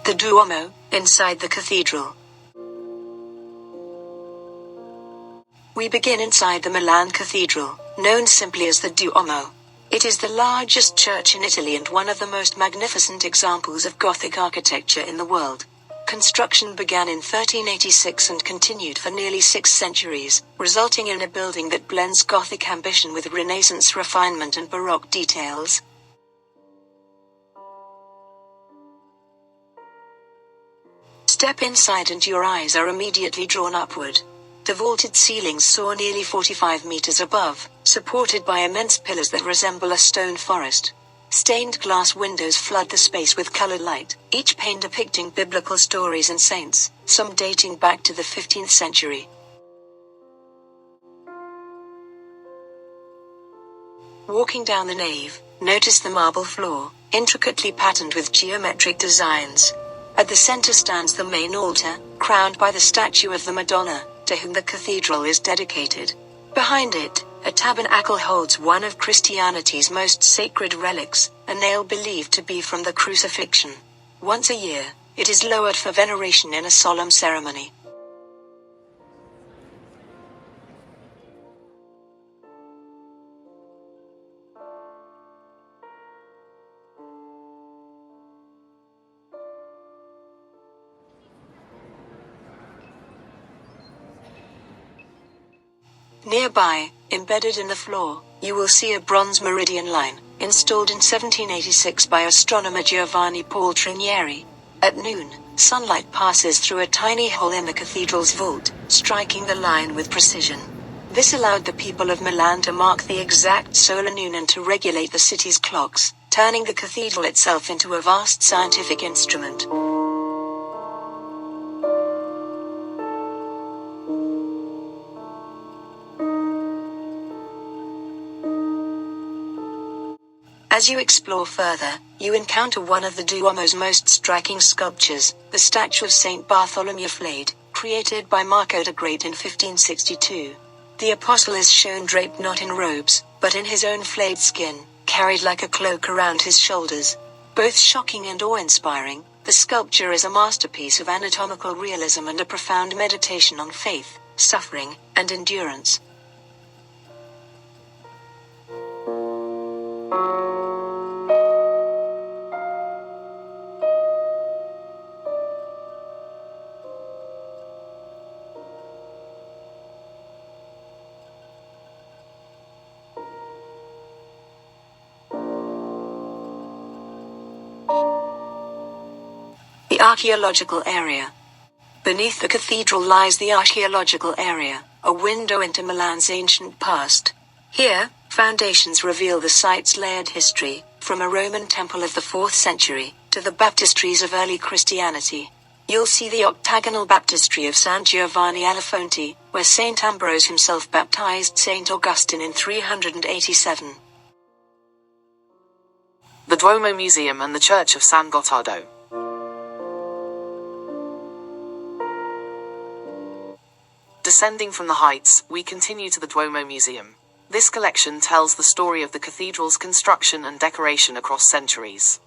The Duomo, inside the cathedral. We begin inside the Milan Cathedral, known simply as the Duomo. It is the largest church in Italy and one of the most magnificent examples of Gothic architecture in the world. Construction began in 1386 and continued for nearly 6 centuries, resulting in a building that blends Gothic ambition with Renaissance refinement and Baroque details. Step inside and your eyes are immediately drawn upward. The vaulted ceilings soar nearly 45 meters above, supported by immense pillars that resemble a stone forest. Stained glass windows flood the space with colored light, each pane depicting biblical stories and saints, some dating back to the 15th century. Walking down the nave, notice the marble floor, intricately patterned with geometric designs. At the center stands the main altar, crowned by the statue of the Madonna, to whom the cathedral is dedicated. Behind it, a tabernacle holds one of Christianity's most sacred relics, a nail believed to be from the crucifixion. Once a year, it is lowered for veneration in a solemn ceremony. Nearby, embedded in the floor, you will see a bronze meridian line, installed in 1786 by astronomer Giovanni Poltrinieri. At noon, sunlight passes through a tiny hole in the cathedral's vault, striking the line with precision. This allowed the people of Milan to mark the exact solar noon and to regulate the city's clocks, turning the cathedral itself into a vast scientific instrument. As you explore further, you encounter one of the Duomo's most striking sculptures, the statue of Saint Bartholomew flayed, created by Marco the Great in 1562. The apostle is shown draped not in robes, but in his own flayed skin, carried like a cloak around his shoulders. Both shocking and awe-inspiring, the sculpture is a masterpiece of anatomical realism and a profound meditation on faith, suffering, and endurance. The archaeological area. Beneath the cathedral lies the archaeological area, a window into Milan's ancient past. Here, foundations reveal the site's layered history, from a Roman temple of the 4th century, to the baptistries of early Christianity. You'll see the octagonal baptistry of San Giovanni alle Fonti, where Saint Ambrose himself baptized Saint Augustine in 387. The Duomo Museum and the Church of San Gottardo. Descending from the heights, we continue to the Duomo Museum. This collection tells the story of the cathedral's construction and decoration across centuries.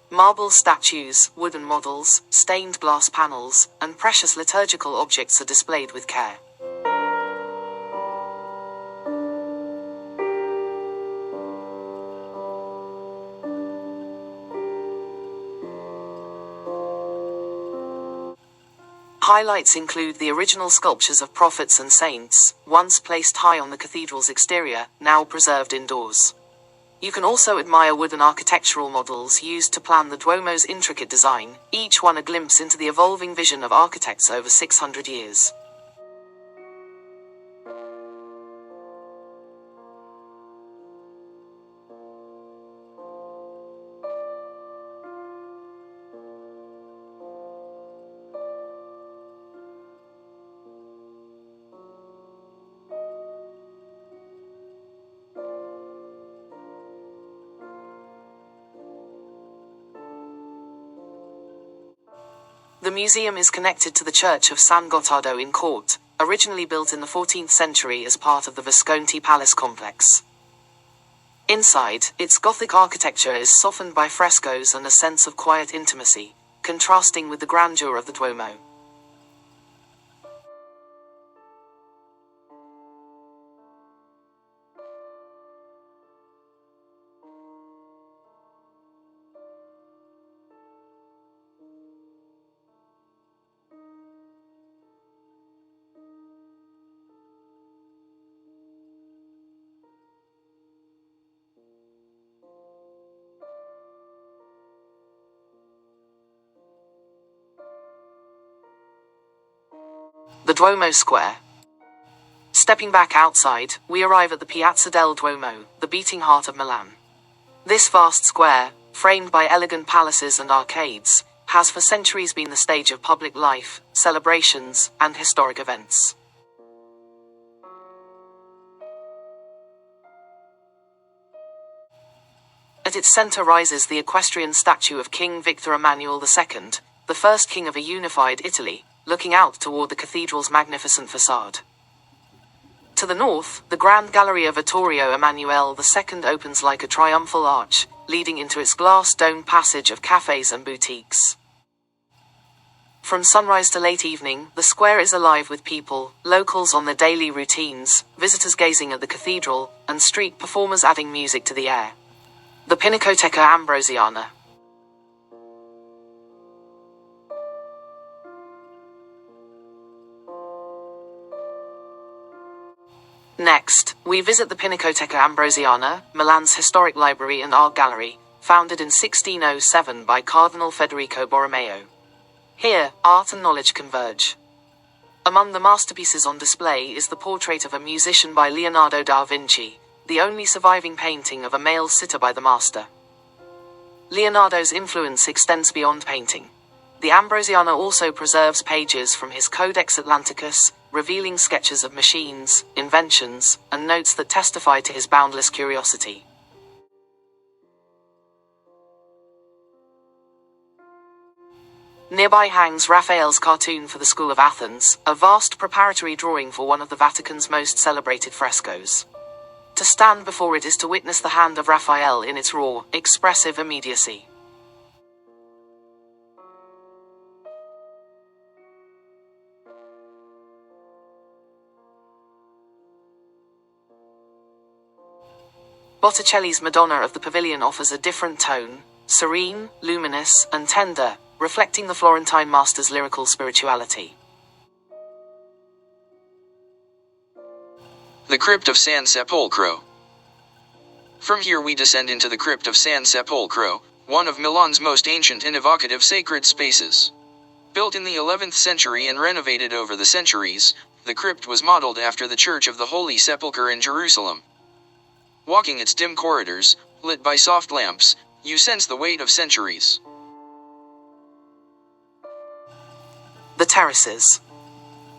Marble statues, wooden models, stained glass panels, and precious liturgical objects are displayed with care. Highlights include the original sculptures of prophets and saints, once placed high on the cathedral's exterior, now preserved indoors. You can also admire wooden architectural models used to plan the Duomo's intricate design, each one a glimpse into the evolving vision of architects over 600 years. The museum is connected to the Church of San Gottardo in Court, originally built in the 14th century as part of the Visconti Palace complex. Inside, its Gothic architecture is softened by frescoes and a sense of quiet intimacy. contrasting with the grandeur of the Duomo. The Duomo Square. Stepping back outside, we arrive at the Piazza del Duomo, the beating heart of Milan. This vast square, framed by elegant palaces and arcades, has for centuries been the stage of public life, celebrations, and historic events. At its center rises the equestrian statue of King Victor Emmanuel II, the first king of a unified Italy, looking out toward the cathedral's magnificent facade. To the north, the grand Galleria Vittorio Emanuele II opens like a triumphal arch, leading into its glass-domed passage of cafes and boutiques. From sunrise to late evening, the square is alive with people, locals on their daily routines, visitors gazing at the cathedral, and street performers adding music to the air. The Pinacoteca Ambrosiana. Next, we visit the Pinacoteca Ambrosiana, Milan's historic library and art gallery, founded in 1607 by Cardinal Federico Borromeo. Here, art and knowledge converge. Among the masterpieces on display is the portrait of a musician by Leonardo da Vinci, the only surviving painting of a male sitter by the master. Leonardo's influence extends beyond painting. The Ambrosiana also preserves pages from his Codex Atlanticus, revealing sketches of machines, inventions, and notes that testify to his boundless curiosity. Nearby hangs Raphael's cartoon for the School of Athens, a vast preparatory drawing for one of the Vatican's most celebrated frescoes. To stand before it is to witness the hand of Raphael in its raw, expressive immediacy. Botticelli's Madonna of the Pavilion offers a different tone, serene, luminous, and tender, reflecting the Florentine master's lyrical spirituality. The Crypt of San Sepolcro. From here we descend into the Crypt of San Sepolcro, one of Milan's most ancient and evocative sacred spaces. Built in the 11th century and renovated over the centuries, the crypt was modeled after the Church of the Holy Sepulchre in Jerusalem. Walking its dim corridors, lit by soft lamps, you sense the weight of centuries. The terraces.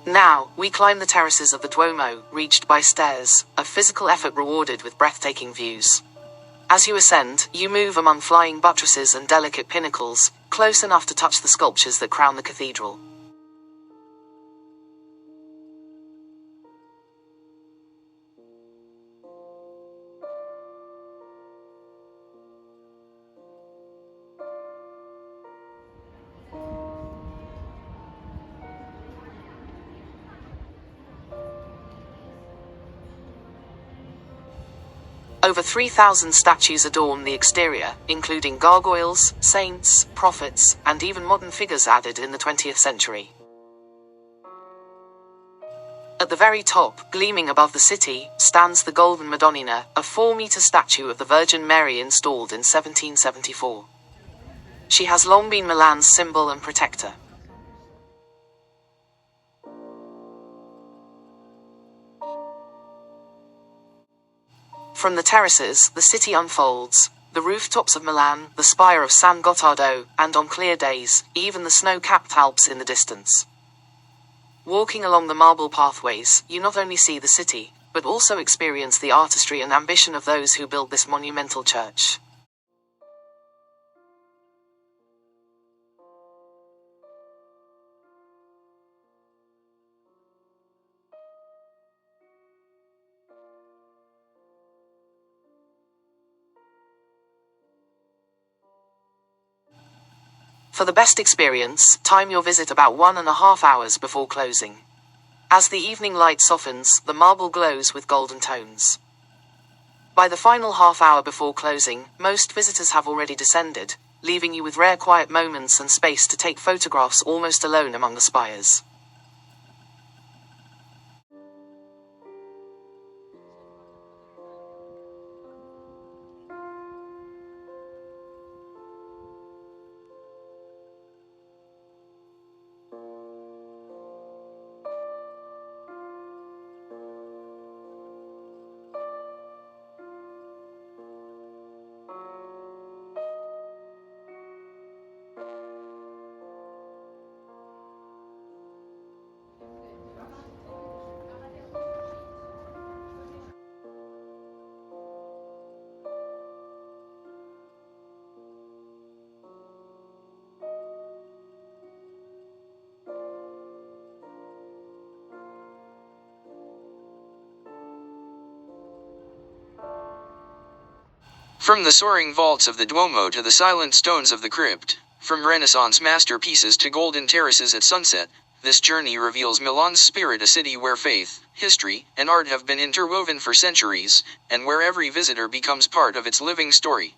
Now, we climb the terraces of the Duomo, reached by stairs, a physical effort rewarded with breathtaking views. As you ascend, you move among flying buttresses and delicate pinnacles, close enough to touch the sculptures that crown the cathedral. Over 3,000 statues adorn the exterior, including gargoyles, saints, prophets, and even modern figures added in the 20th century. At the very top, gleaming above the city, stands the Golden Madonnina, a 4-meter statue of the Virgin Mary installed in 1774. She has long been Milan's symbol and protector. From the terraces, the city unfolds. The rooftops of Milan, the spire of San Gottardo, and on clear days, even the snow-capped Alps in the distance. Walking along the marble pathways, you not only see the city, but also experience the artistry and ambition of those who built this monumental church. For the best experience, time your visit about 1.5 hours before closing. As the evening light softens, the marble glows with golden tones. By the final half hour before closing, most visitors have already descended, leaving you with rare quiet moments and space to take photographs almost alone among the spires. From the soaring vaults of the Duomo to the silent stones of the crypt, from Renaissance masterpieces to golden terraces at sunset, this journey reveals Milan's spirit, a city where faith, history, and art have been interwoven for centuries, and where every visitor becomes part of its living story.